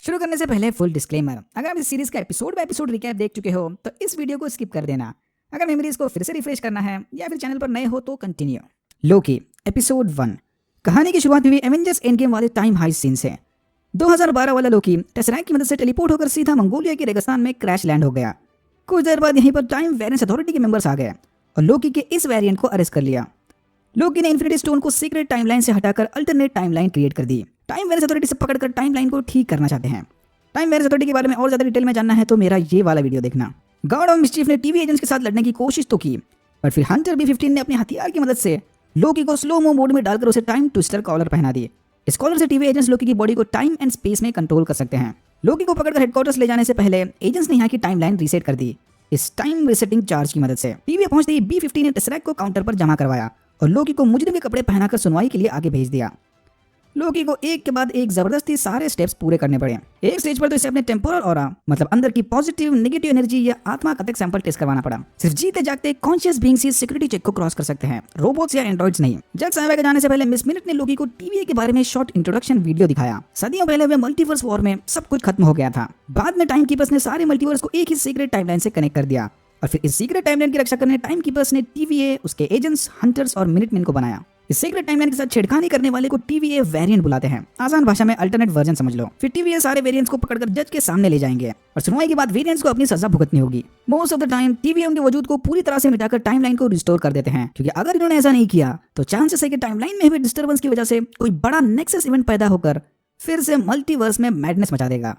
शुरू करने से पहले फुल डिस्क्लेमर, अगर आप इस सीरीज का एपिसोड बाय एपिसोड रिकैप देख चुके हो तो इस वीडियो को स्किप कर देना। अगर मेमोरीज को फिर से रिफ्रेश करना है या फिर चैनल पर नए हो तो कंटिन्यू। लोकी एपिसोड 1। कहानी की शुरुआत हुई एवेंजर्स एंड गेम वाले टाइम हाइस्ट सीन से। 2012 वाला लोकी टेसरैक्ट की मदद से टेलीपोर्ट होकर सीधा मंगोलिया के रेगिस्तान में क्रैश लैंड हो गया। कुछ देर बाद यहीं पर टाइम वेरिएंस अथॉरिटी के मेंबर्स आ गए और लोकी के इस वेरिएंट को अरेस्ट कर लिया। लोकी ने इन्फिनिटी स्टोन को सीक्रेट टाइमलाइन से हटाकर अल्टरनेट टाइमलाइन क्रिएट कर दी। टाइम वेरिएंस अथॉरिटी से पकड़कर टाइमलाइन को ठीक करना चाहते हैं। टाइम वेरिएंस अथॉरिटी के बारे में और ज्यादा डिटेल में जानना है तो मेरा ये वाला वीडियो देखना। गॉड ऑफ मिस्चीफ ने टीवी एजेंट्स के साथ लड़ने की कोशिश तो की, पर फिर हंटर B-15 ने अपने हथियार की मदद से लोकी को स्लो मो मोड में डालकर उसे टाइम ट्विस्टर कॉलर पहना दी। इस कॉलर से टीवी एजेंट्स लोकी की बॉडी को टाइम एंड स्पेस में कंट्रोल कर सकते हैं। लोकी को पकड़कर हेडक्वार्टर्स ले जाने से पहले एजेंट्स ने यहाँ की टाइमलाइन रीसेट कर दी। इस टाइम रीसेटिंग चार्ज की मदद से टीवी पहुंचते ही B-15 ने टेसरैक्ट को काउंटर पर जमा करवाया और लोकी को मुजरिम के कपड़े पहनाकर सुनवाई के लिए आगे भेज दिया। लोकी को एक के बाद एक जबरदस्ती सारे स्टेप्स पूरे करने पड़े। एक स्टेज पर तो इसे अपने टेम्पोरल ऑरा मतलब अंदर की पॉजिटिव नेगेटिव एनर्जी या आत्मा का तक सैंपल टेस्ट करवाना पड़ा। सिर्फ जीते जागते कॉन्शियस बीइंग्स ही सिक्योरिटी चेक को क्रॉस कर सकते हैं, रोबोट्स या एंड्रॉइड्स नहीं। जज साहब के जाने से पहले मिस मिनट ने लोकी को टीवी के बारे में शॉर्ट इंट्रोडक्शन वीडियो दिखाया। सदियों पहले हुए मल्टीवर्स वॉर में सब कुछ खत्म हो गया था। बाद में टाइम कीपर्स ने सारे मल्टीवर्स को एक ही सीक्रेट टाइमलाइन से कनेक्ट कर दिया और फिर इस सीक्रेट टाइमलाइन की रक्षा करने टाइम कीपर्स ने TVA, उसके एजेंट्स, हंटर्स और मिनटमैन को बनाया। इस सीक्रेट टाइमलाइन के साथ छेड़खानी करने वाले को TVA वेरिएंट बुलाते हैं। आसान भाषा में अल्टरनेट वर्जन समझ लो। फिर TVA सारे वेरिएंट्स को पकड़कर जज के सामने ले जाएंगे और सुनवाई के बाद वेरिएंट्स को अपनी सजा भुगतनी होगी। Most of the time TVA उनके वजूद को पूरी तरह से मिटाकर टाइमलाइन को रिस्टोर कर देते हैं, क्योंकि अगर इन्होंने ऐसा नहीं किया तो चांसेस है कि टाइमलाइन में हुए डिस्टर्बेंस की वजह से कोई बड़ा नेक्सस इवेंट पैदा होकर फिर से मल्टीवर्स में मैडनेस मचा देगा।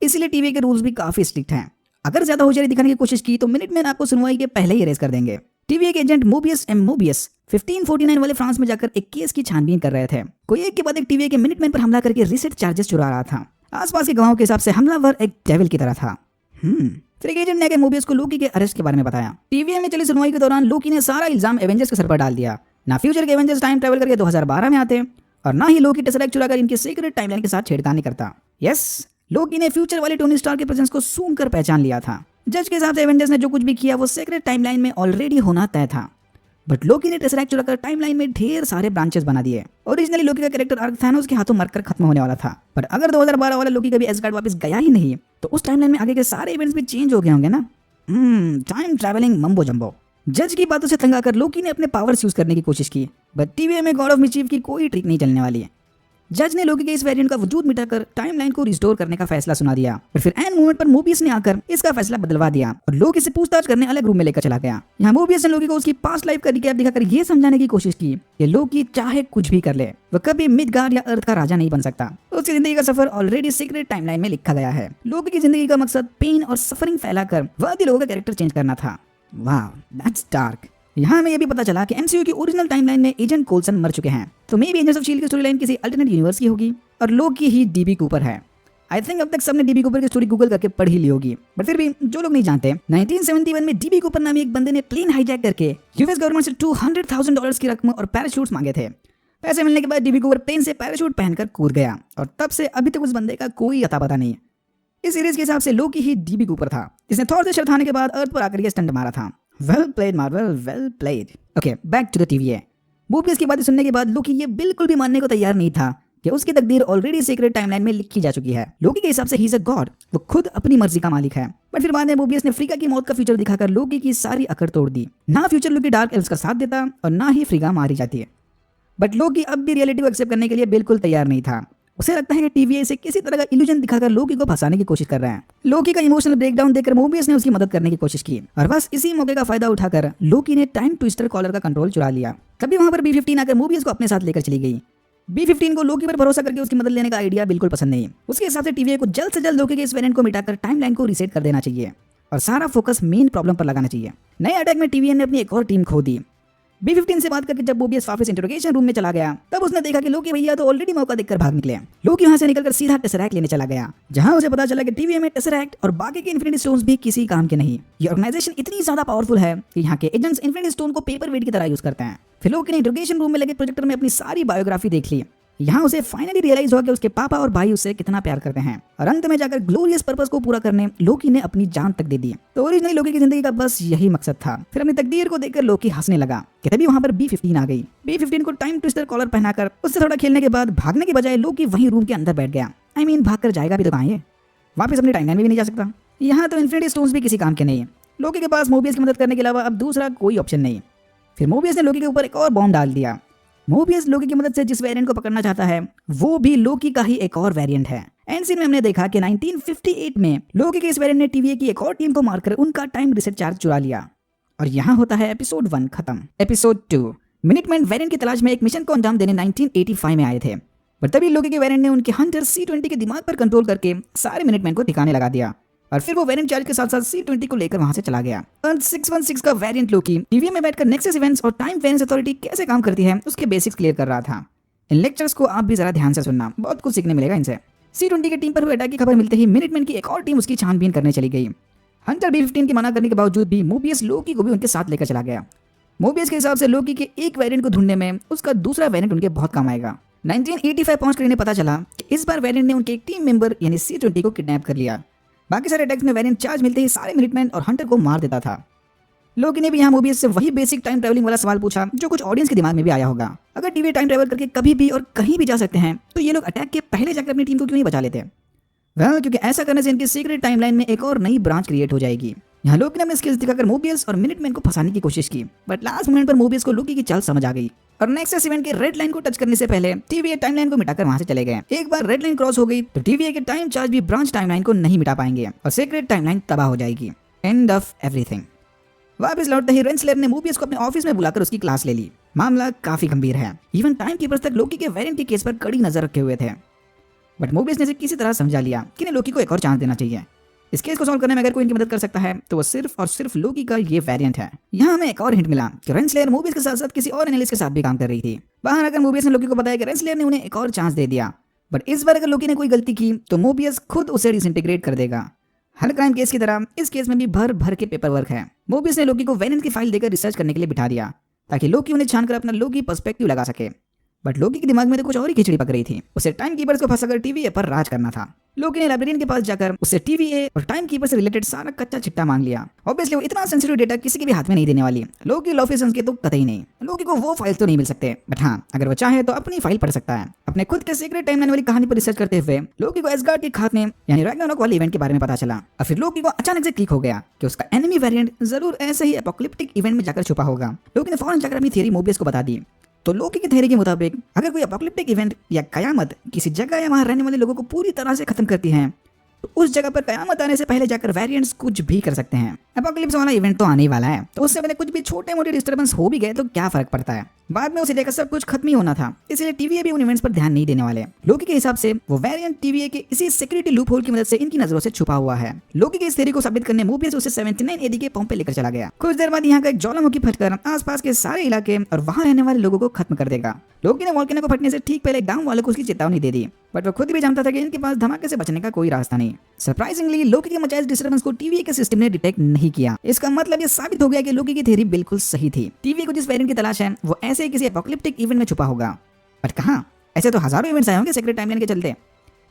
इसलिए TVA के रूल्स भी काफी स्ट्रिक्ट हैं। अगर ज्यादा होशियारी दिखाने की कोशिश की तो मिनटमैन आपको सुनवाई के पहले ही अरेस्ट कर देंगे। TVA के एजेंट मोबियस 1549 वाले फ्रांस में जाकर एक केस की छानबीन कर रहे थे। कोई एक के बाद एक TVA के मिनटमैन पर हमला करके रीसेट चार्जेस चुरा रहा था। आसपास के गवाहों के हिसाब से हमलावर एक डेविल की तरह था। फिर एक एजेंट ने आके मोबियस को लोकी के अरेस्ट के बारे में बताया। TVA में चली सुनवाई के दौरान लोकी ने सारा इल्जाम एवेंजर्स के सर पर डाल दिया। ना फ्यूचर के एवेंजर्स टाइम ट्रैवल करके 2012 में आते और ना ही लोकी टेसरैक्ट चुराकर इनके सीक्रेट टाइमलाइन के साथ छेड़खानी करता। यस, लोकी ने फ्यूचर वाले टोनी स्टार्क के प्रेजेंस को सूंघ कर पहचान लिया था। जज के हिसाब से एवेंजर्स ने जो कुछ भी किया वो सीक्रेट टाइमलाइन में ऑलरेडी होना तय था, बट लोकी ने टेसरैक्ट चुराकर टाइमलाइन में ढेर सारे ब्रांचेस बना दिए। ओरिजिनली लोकी का कैरेक्टर आर्क थैनोस के हाथों मरकर खत्म होने वाला था, पर अगर 2012 वाला लोकी कभी एसगार्ड वापस गया ही नहीं तो उस टाइमलाइन में आगे के सारे इवेंट्स भी चेंज हो गए होंगे ना। टाइम ट्रैवलिंग मम्बो जम्बो। जज की बातों से तंग आकर लोकी ने अपने पावर्स यूज करने की कोशिश की, बट TVA में गॉड ऑफ मिस्चीफ की कोई ट्रिक नहीं चलने वाली है। जज ने लोकी के इस वेरिएंट का वजूद मिटाकर टाइमलाइन को रिस्टोर करने का फैसला सुना दिया, और फिर एन मोमेंट पर मोबियस ने आकर इसका फैसला बदलवा दिया और लोकी से पूछताछ करने अलग रूम में लेकर चला गया। यहाँ मोबियस ने लोकी को उसकी पास्ट लाइफ का रिकैप दिखाकर ये समझाने की कोशिश की कि लोकी चाहे कुछ भी कर ले, वह कभी मिडगार्ड या अर्थ का राजा नहीं बन सकता। उसकी जिंदगी का सफर ऑलरेडी सीक्रेट टाइमलाइन में लिखा गया है। लोकी की जिंदगी का मकसद पेन और सफरिंग फैलाकर वर्दी लोगों का कैरेक्टर चेंज करना था। वाह, दैट्स डार्क। यहाँ हमें यह भी पता चला कि MCU की ओरिजिनल टाइमलाइन में एजेंट कोल्सन मर चुके हैं, तो may be agents of shield की स्टोरी लाइन किसी अल्टरनेट यूनिवर्स की होगी और लोकी ही DB कूपर है। आई थिंक अब तक सबने DB कूपर की स्टोरी गूगल करके पढ़ ही ली होगी, बट फिर भी जो लोग नहीं जानते, 1971 में DB कूपर नामी एक बंदे ने प्लेन हाईजैक करके US गवर्नमेंट से $200,000 की रकम और पैराशूट्स मांगे थे। पैसे मिलने के बाद DB कूपर प्लेन से पैराशूट पहनकर कूद गया और तब से अभी तक उस बंदे का कोई अता पता नहीं। इस सीरीज के हिसाब से लोकी ही DB कूपर था, जिसने थॉर से शर्त खाने के बाद अर्थ पर आकर ये स्टंट मारा था। Well played Marvel, well played. Okay, back to the TVA। Mobius की बातें सुनने के बाद लोकी ये बिल्कुल भी मानने को तैयार नहीं था कि उसकी तकदीर ऑलरेडी सीक्रेट टाइमलाइन में लिखी जा चुकी है। लोकी के हिसाब से ही इज अ गॉड, वो खुद अपनी मर्जी का मालिक है। बट फिर बाद में मोबियस ने फ्रीगा की मौत का फ्यूचर दिखाकर लोकी की सारी अकड़ तोड़ दी। ना फ्यूचर लोकी डार्क एल्व्स का साथ देता और ना ही फ्रीगा मारी जाती है। बट लोकी अब भी रियलिटी को एक्सेप्ट करने के लिए बिल्कुल तैयार नहीं था। उसे लगता है कि TVA इसे किसी तरह का इल्यूजन दिखाकर लोकी को फंसाने की कोशिश कर रहे हैं। लोकी का इमोशनल ब्रेकडाउन देखकर मोबियस ने उसकी मदद करने की कोशिश की और बस इसी मौके का फायदा उठाकर लोकी ने टाइम ट्विस्टर कॉलर का कंट्रोल चुरा लिया। तभी वहां पर B-15 आकर मोबियस को अपने साथ लेकर चली गई। B-15 को लोकी पर भरोसा करके उसकी मदद लेने का आइडिया बिल्कुल पसंद नहीं। उसके हिसाब से TVA को जल्द से जल्द लोकी के इस वेरिएंट को मिटाकर टाइमलाइन को रीसेट कर देना चाहिए और सारा फोकस मेन प्रॉब्लम पर लगाना चाहिए। नए अटैक में TVA ने अपनी एक और टीम खो दी। B-15 से बात करके जब मोबियस वापस इंटरोगेशन रूम में चला गया तब उसने देखा कि लोकी भैया तो ऑलरेडी मौका देखकर भाग निकले। लोकी वहां से निकलकर सीधा टेसरैक्ट लेने चला गया, जहां उसे पता चला कि TVA में टेसरैक्ट और बाकी के इन्फिनिटी स्टोन्स भी किसी काम के नहीं। ये ऑर्गेनाइजेशन इतनी ज्यादा पावरफुल है कि यहाँ के एजेंट्स इन्फिनिटी स्टोन को पेपर वेट की तरह यूज करते हैं। फिर लोकी ने इंटरोगेशन रूम में लगे प्रोजेक्टर में अपनी सारी बायोग्राफी देख ली। यहाँ उसे फाइनली रियलाइज हुआ कि उसके पापा और भाई उसे कितना प्यार करते हैं और अंत में जाकर ग्लोरियस पर्पस को पूरा करने लोकी ने अपनी जान तक दे दी। तो ओरिजिनली लोकी की जिंदगी का बस यही मकसद था। फिर अपनी तकदीर को देखकर लोकी हंसने लगा कि तभी वहां पर B-15 आ गई। B-15 को टाइम ट्विस्टर कॉलर पहनाकर उससे थोड़ा खेलने के बाद भागने के बजाय लोकी वहीं रूम के अंदर बैठ गया भाग कर जाएगा भी तो कहाँ ये, वापस अपनी टाइमलाइन में भी नहीं जा सकता। यहाँ तो इन्फिनिटी स्टोन्स भी किसी काम के नहीं है। लोकी के पास मोबियस की मदद करने के अलावा अब दूसरा कोई ऑप्शन नहीं। फिर मोबियस ने लोकी के ऊपर एक और बॉम्ब डाल दिया। मोबियस लोकी की मदद से जिस वेरिएंट को पकड़ना चाहता है वो भी लोकी का ही एक और वेरिएंट है। एंड सीन में हमने देखा कि 1958 में लोकी के इस वेरिएंट ने TVA की एक और टीम को मारकर उनका टाइम रिसेट चार्ज चुरा लिया। और यहाँ होता है एपिसोड 1 खत्म। एपिसोड 2 मिनटमैन वेरिएंट की तलाश में एक मिशन को अंजाम देने 1985 में आए थे, पर तभी लोकी के वेरिएंट ने उनके हंटर C-20 के दिमाग पर कंट्रोल करके सारे मिनटमैन को ठिकाने लगा दिया और फिर वो वेरिएंट चार्ज के साथ साथ C-20 को लेकर वहां से चला गया। अर्थ 616 का वेरिएंट लोकी TVA में बैठकर नेक्सस इवेंट्स और टाइम वेरिएंस अथॉरिटी कैसे काम करती है उसके बेसिक्स क्लियर कर रहा था। इन लेक्चर्स को आप भी जरा ध्यान से सुनना, बहुत कुछ सीखने मिलेगा इनसे। C-20 की टीम पर हुए अटैक की खबर मिलते ही मिनटमैन की एक और टीम उसकी छानबीन करने चली गई। हंटर B-15 के मना करने के बावजूद भी मोबियस लोकी को भी उनके साथ लेकर चला गया। मोबियस के हिसाब से लोकी के एक वेरिएंट को ढूंढने में उसका दूसरा वेरिएंट उनके बहुत काम आएगा। 1985 पहुंचकर इन्हें पता चला कि इस बार वेरिएंट ने उनके एक टीम मेंबर यानी C-20 को किडनैप कर लिया। बाकी सारे अटैक्स में वेरिएंट चार्ज मिलते ही सारे मिनटमैन और हंटर को मार देता था। लोकी ने भी यहाँ मोबियस से वही बेसिक टाइम ट्रैवलिंग वाला सवाल पूछा जो कुछ ऑडियंस के दिमाग में भी आया होगा। अगर TVA टाइम ट्रैवल करके कभी भी और कहीं भी जा सकते हैं तो ये लोग अटैक के पहले जाकर अपनी टीम को क्यों नहीं बचा लेते? क्योंकि ऐसा करने से इनकी सीक्रेट टाइमलाइन में एक और नई ब्रांच क्रिएट हो जाएगी। यहाँ लोकी ने अपने स्किल्स दिखाकर मोबियस और मिनटमैन को फंसाने की कोशिश की, बट लास्ट मोमेंट पर मोबियस को लोकी की चाल समझ आ गई और नेक्सस इवेंट के रेड लाइन को टच करने से पहले TVA टाइमलाइन को मिटाकर वहां से चले गए। एक बार रेड लाइन क्रॉस हो गई तो TVA के टाइम चार्ज भी ब्रांच टाइमलाइन को नहीं मिटा पाएंगे और सीक्रेट टाइमलाइन तबाह हो जाएगी। End of everything. वापस लौटते ही रेंसलर ने मोबियस को अपने ऑफिस में बुलाकर उसकी क्लास ले ली। मामला काफी गंभीर है। इवन टाइम कीपर्स तक लोकी के वेरिएंट के केस पर कड़ी नजर रखे हुए थे, बट मोबियस ने इसे किसी तरह समझा लिया कि इन्हें लोकी को एक और चांस देना चाहिए। इस केस को सॉल्व करने में अगर कोई इनकी मदद कर सकता है तो वो सिर्फ और सिर्फ लोकी का ये वेरिएंट है। यहाँ हमें एक और हिंट मिला कि रेंसलर मोबियस के साथ साथ किसी और एनालिस्ट के साथ भी काम कर रही थी। बाहर आकर मोबियस ने लोकी को बताया कि रेंसलर ने उन्हें एक और चांस दे दिया, बट इस बार अगर लोकी ने कोई गलती की तो मोबियस खुद उसे डिसइंटीग्रेट कर देगा। हर क्राइम केस की तरह इस केस में भी भर भर के पेपर वर्क है। मोबियस ने लोकी को वेरिएंट की फाइल देकर रिसर्च करने के लिए बिठा दिया ताकि लोकी उन्हें छानकर अपना लोकी पर्सपेक्टिव लगा सके, बट लोकी के दिमाग में तो कुछ और ही खिचड़ी पक रही थी। उसे टाइम कीपर्स को फंसाकर TVA पर राज करना था। लोकी ने लाइब्रेरियन के पास जाकर उससे TVA और टाइम कीपर से रिलेटेड सारा कच्चा चिट्टा मांग लिया। ऑब्वियसली वो इतना सेंसिटिव डेटा किसी के भी हाथ में नहीं देने वाली। लोकी लॉ ऑफिसर्स के तो कतई नहीं। लोकी को वो फाइल्स तो नहीं मिल सकते, बट हाँ अगर वो चाहे तो अपनी फाइल पढ़ सकता है। अपने खुद के सीक्रेट टाइमलाइन वाली कहानी पर रिसर्च करते हुए लोकी को एसगार्ड के खात्मे यानी रैग्नारोक वाले इवेंट के बारे में पता चला और फिर लोकी को अचानक से क्लिक हो गया कि उसका एनिमी वेरिएंट जरूर ऐसे ही एपोकलिप्टिक इवेंट में जाकर छुपा होगा। लोकी ने फौरन जाकर अपनी थियरी मोबियस को बता दी। तो लोकी की थ्योरी के मुताबिक अगर कोई एपोकलिप्टिक इवेंट या कयामत किसी जगह या वहां रहने वाले लोगों को पूरी तरह से खत्म करती है तो उस जगह पर कयामत आने से पहले जाकर वेरिएंट्स कुछ भी कर सकते हैं। एपोकलिप्स वाला इवेंट तो आने ही वाला है, तो उससे पहले कुछ भी छोटे मोटे डिस्टर्बेंस हो भी गए तो क्या फर्क पड़ता है। बाद में उसे देखकर सब कुछ खत्म ही होना था, इसलिए TVA भी उन इवेंट्स पर ध्यान नहीं देने वाले। लोकी के हिसाब से वो वेरिएंट TVA के इसी सिक्योरिटी लूप होल की मदद से इनकी नजरों से छुपा हुआ है। लोकी की इस थ्योरी को साबित करने मोबियस उसे 79 AD के पंप पे लेकर चला गया। कुछ देर बाद यहाँ का एक ज्वालामुखी फटकर आसपास के सारे इलाके और वहां रहने वाले लोगों को खत्म कर देगा। लोकी ने वोल्केनो को फटने से ठीक पहले गांव वालों को उसकी चेतावनी दे दी, बट वो खुद भी जानता था कि इनके पास धमाके से बचने का कोई रास्ता नहीं। सरप्राइजिंगली लोकी के मचाए डिस्टर्बेंस को TVA के सिस्टम ने डिटेक्ट नहीं किया। इसका मतलब ये साबित हो गया कि लोकी की थ्योरी बिल्कुल सही थी। TVA को जिस वेरिएंट की तलाश है वो ऐसे ही किसी एपोकलिप्टिक इवेंट में छुपा होगा, बट कहां? ऐसे तो हजारों इवेंट्स आए होंगे सीक्रेट टाइमलाइन के चलते।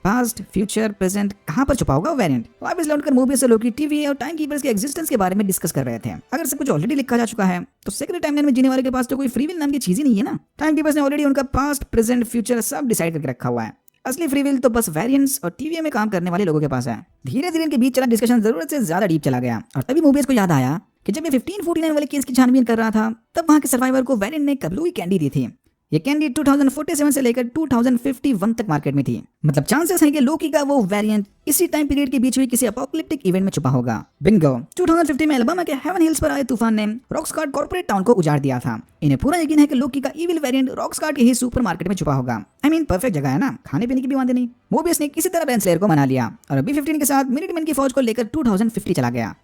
पास्ट, फ्यूचर, प्रेजेंट, कहां पर छुपा होगा वो वेरिएंट? वापस लौटकर मोबियस से लोकी TVA और टाइम कीपर्स के एग्जिस्टेंस के बारे में डिस्कस कर रहे थे। अगर सब कुछ ऑलरेडी लिखा जा चुका है तो सीक्रेट टाइमलाइन में जीने वाले के पास तो कोई फ्री विल नाम की चीज ही नहीं है ना। टाइम कीपर्स ने ऑलरेडी उनका पास्ट, प्रेजेंट, फ्यूचर सब डिसाइड करके रखा हुआ है। असली फ्री विल तो बस वेरिएंट्स और TVA में काम करने वाले लोगों के पास है। धीरे धीरे इनके बीच चला डिस्कशन जरूरत से ज्यादा डीप चला गया और तभी मोबियस को याद आया कि जब ये 1549 वाले केस की छानबीन कर रहा था तब वहां के सर्वाइवर को वेरिएंट ने कबलूई कैंडी दी थी। ये कैंडी 2047 से लेकर 2051 तक मार्केट में थी। मतलब चांसेस हैं कि लोकी का वो वेरिएंट इसी टाइम पीरियड के बीच हुई किसी एपोकलिप्टिक इवेंट में छुपा होगा। बिंगो। 2050 में अलाबामा के हेवन हिल्स पर आए तूफान ने रॉक्सकार्ड कॉर्पोरेट टाउन को उजाड़ दिया था। इन्हें पूरा यकीन है कि लोकी का इविल वेरिएंट रॉक्सकार्ड के ही सुपरमार्केट में छुपा होगा। परफेक्ट जगह है ना, खाने पीने की भी वांदे नहीं। मोबियस ने किसी तरह रेंसलर को मना लिया और B-15 के साथ मिनटमैन की फौज को लेकर 2050 चला गया।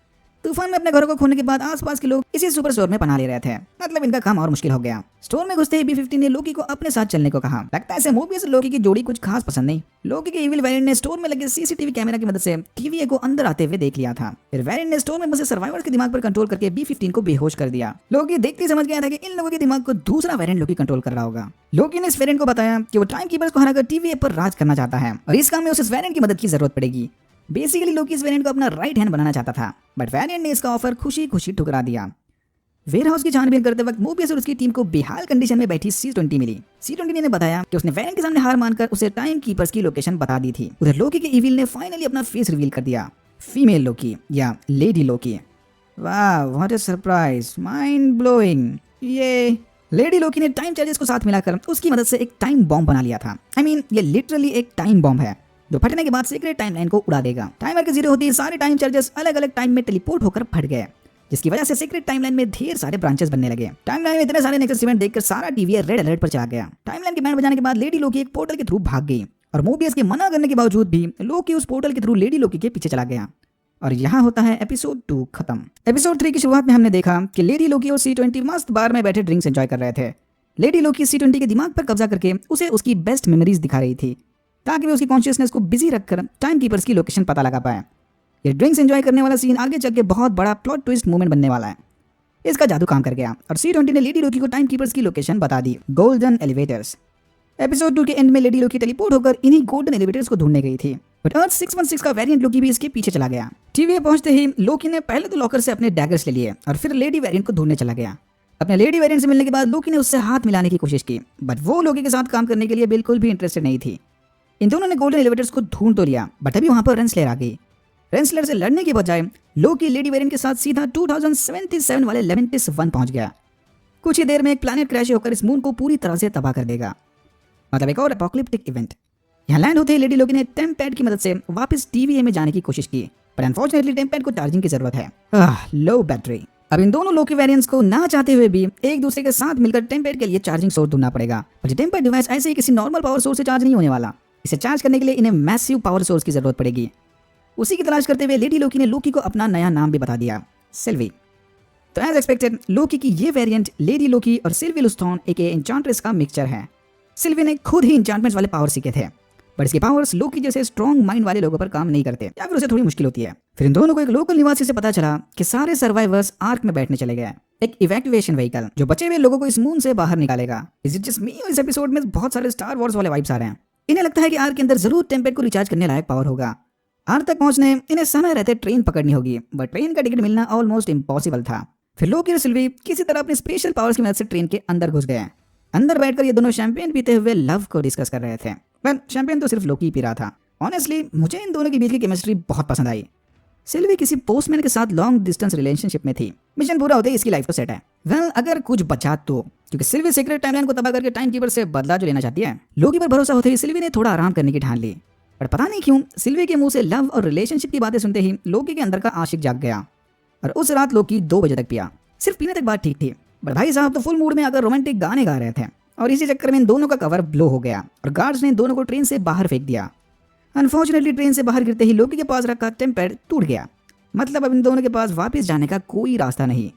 तूफान में अपने घरों को खोने के बाद आसपास के लोग इसी सुपर स्टोर में पनाह ले रहे थे। मतलब इनका काम और मुश्किल हो गया। स्टोर में घुसते ही B-15 ने लोकी को अपने साथ चलने को कहा। लगता है इसे मोबियस और लोकी की जोड़ी कुछ खास पसंद नहीं। लोकी के इविल वेरिएंट ने स्टोर में लगे CCTV कैमरा की मदद से TVA को अंदर आते हुए देख लिया था। फिर वेरिएंट ने स्टोर में बसे सर्वाइवर्स के दिमाग पर कंट्रोल करके B-15 को बेहोश कर दिया। लोकी देखते ही समझ गया था कि इन लोगों के दिमाग को दूसरा वेरिएंट लोकी कंट्रोल कर रहा होगा। लोकी ने इस वेरिएंट को बताया कि वो टाइम कीपर्स को हराकर TVA पर राज करना चाहता है और इस काम में उसे इस वेरिएंट की मदद की जरूरत पड़ेगी। बेसिकली लोकी इस वेरिएंट को अपना राइट हैंड बनाना चाहता था, बट वेरिएंट ने इसका ऑफर खुशी खुशी ठुकरा दिया। वेयर हाउस की छानबीन करते वक्त मोबियस और उसकी टीम को बेहाल कंडीशन में बैठी C20 मिली। C20 ने बताया कि उसने वैरेन के सामने हार मानकर उसे टाइम कीपर्स की लोकेशन बता दी थी। उधर लोकी के इविल ने फाइनली अपना फेस रिवील कर दिया, फीमेल लोकी या लेडी लोकी। वाह, what a surprise, mind blowing. ये लेडी लोकी ने टाइम चार्जेस को साथ मिलाकर उसकी मदद से एक टाइम बॉम्ब बना लिया था। ये लिटरली एक टाइम बॉम्ब है जो फटने के बाद सीक्रेट टाइमलाइन को उड़ा देगा। टाइमर के 0 होते ही सारे टाइम चार्जेस अलग अलग टाइम में टेलीपोर्ट होकर फट गए, जिसकी वजह से सीक्रेट टाइमलाइन में ढेर सारे ब्रांचेस बनने लगे। टाइमलाइन में इतने सारे नेक्सस इवेंट देखकर सारा टीवी रेड अलर्ट पर चला गया। टाइमलाइन की बैंड बजाने के बाद लेडी लोकी एक पोर्टल के थ्रू भाग गई और मोबियस के मना करने के बावजूद भी लोकी उस पोर्टल के थ्रू लेडी लोकी के पीछे चला गया। और यहाँ होता है एपिसोड 2 खत्म। एपिसोड 3 की शुरुआत में हमने देखा कि लेडी लोकी और C20 मस्त बार में बैठे ड्रिंक्स एंजॉय कर रहे थे। लेडी लोकी C20 के दिमाग पर कब्जा करके उसे उसकी बेस्ट मेमोरीज दिखा रही थी ताकि वे उसकी कॉन्शियसनेस को बिजी रखकर टाइम कीपर्स की लोकेशन पता लगा पाए। ये ड्रिंक्स एंजॉय करने वाला सीन आगे चल के बहुत बड़ा प्लॉट ट्विस्ट मूवमेंट बनने वाला है। इसका जादू काम कर गया और C20 ने लेडी लोकी को टाइम कीपर्स की लोकेशन बता दी, गोल्डन एलिवेटर्स। एपिसोड 2 के एंड में लेडी लोकी टेलीपोर्ट होकर इन्हीं गोल्डन एलिवेटर्स को ढूंढने गई थी, बट अर्थ 616 का वेरिएंट लोकी भी इसके पीछे चला गया। टीवी में पहुंचते ही लोकी ने पहले तो लॉकर से अपने डैगर्स ले लिए और फिर लेडी वेरिएंट को ढूंढने चला गया। अपने लेडी वेरिएंट से मिलने के बाद लोकी ने उससे हाथ मिलाने की कोशिश की, बट वो लोकी के साथ काम करने के लिए बिल्कुल भी इंटरेस्टेड नहीं थी। इन दोनों ने गोल्डन एलिवेटर्स को ढूंढ तो लिया, बट अभी वहां पर रेंसलर आ गई। रेंसलर से लड़ने के बजाय लोकी लेडी वेरिएंट के साथ सीधा 2077 वाले लेवेंटिस 1 पहुंच गया। कुछ ही देर में एक प्लैनेट क्रैश होकर इस मून को पूरी तरह से तबाह कर देगा, मतलब एक और एपोकलिप्टिक इवेंट। यहाँ लैंड होते ही लेडी लोकी ने टेम्पैड की मदद से वापस TVA में जाने की कोशिश की, पर अनफॉर्चुनेटली टेम्पैड को चार्जिंग की जरूरत है, लो बैटरी। अब इन दोनों लोकी वेरिएंट्स को ना चाहते हुए भी एक दूसरे के साथ मिलकर टेम्पैड के लिए चार्जिंग सोर्स ढूंढना पड़ेगा। पर टेम्पैड डिवाइस ऐसे ही किसी नॉर्मल पावर सोर्स से चार्ज नहीं होने वाला। इसे चार्ज करने के लिए इन्हें मैसिव पावर सोर्स की जरूरत पड़ेगी। उसी की तलाश करते हुए लेडी लोकी ने लोकी को अपना नया नाम भी बता दिया, सिल्वी। तो एज एक्सपेक्टेड लोकी की ये वेरिएंट लेडी लोकी और सिल्वी लुस्थॉन एक एन्चांट्रेस का मिक्सचर है। सिल्वी ने खुद ही एन्चांटमेंट्स वाले पावर सीखे थे, बट इसके पावर्स लोकी जैसे स्ट्रॉन्ग माइंड वाले लोगों पर काम नहीं करते या फिर उसे थोड़ी मुश्किल होती है। फिर इन दोनों को एक लोकल निवासी से पता चला कि सारे सर्वाइवर्स आर्क में बैठने चले गए, एक इवैक्यूएशन व्हीकल जो बचे हुए लोगों को इस मून से बाहर निकालेगा। इज इट जस्ट मी? इस एपिसोड में बहुत सारे स्टार वॉर्स वाले वाइब्स आ रहे हैं। इन्हें लगता है कि आर्क के अंदर जरूर टेम्पेड को रिचार्ज करने लायक पावर होगा। आर्क तक पहुंचने इन्हें समय रहते ट्रेन पकड़नी होगी, बट ट्रेन का टिकट मिलना ऑलमोस्ट इम्पॉसिबल था। फिर लोकी और सिल्वी किसी तरह अपने स्पेशल पावर्स की मदद से ट्रेन के अंदर घुस गए। अंदर बैठकर ये दोनों शैंपेन पीते हुए लव को डिस्कस कर रहे थे। शैंपेन तो सिर्फ लोकी ही पी रहा था। ऑनेस्टली मुझे इन दोनों के बीच की केमिस्ट्री बहुत पसंद आई। सिल्वी किसी पोस्टमैन के साथ लॉन्ग डिस्टेंस रिलेशनशिप में थी। मिशन पूरा होते ही इसकी लाइफ तो सेट है। अगर कुछ बचा तो, क्योंकि सिल्वी सीक्रेट टाइमलाइन को तबाह करके टाइम कीपर से बदला जो लेना चाहती है। लोकी पर भरोसा होते ही सिल्वी ने थोड़ा आराम करने की ठान ली, पर पता नहीं क्यों सिल्वी के मुंह से लव और रिलेशनशिप की बातें सुनते ही लोकी के अंदर का आशिक जाग गया और उस रात लोकी 2 बजे तक पिया। सिर्फ पीने तक बात ठीक थी, बट भाई साहब तो फुल मूड में आकर रोमांटिक गाने गा रहे थे और इसी चक्कर में इन दोनों का कवर ब्लो हो गया और गार्ड्स ने इन दोनों को ट्रेन से बाहर फेंक दिया। अनफॉर्चुनेटली ट्रेन से बाहर गिरते ही लोकी के पास रखा टेम्पैड टूट गया, मतलब अब इन दोनों के पास वापस जाने का कोई रास्ता नहीं।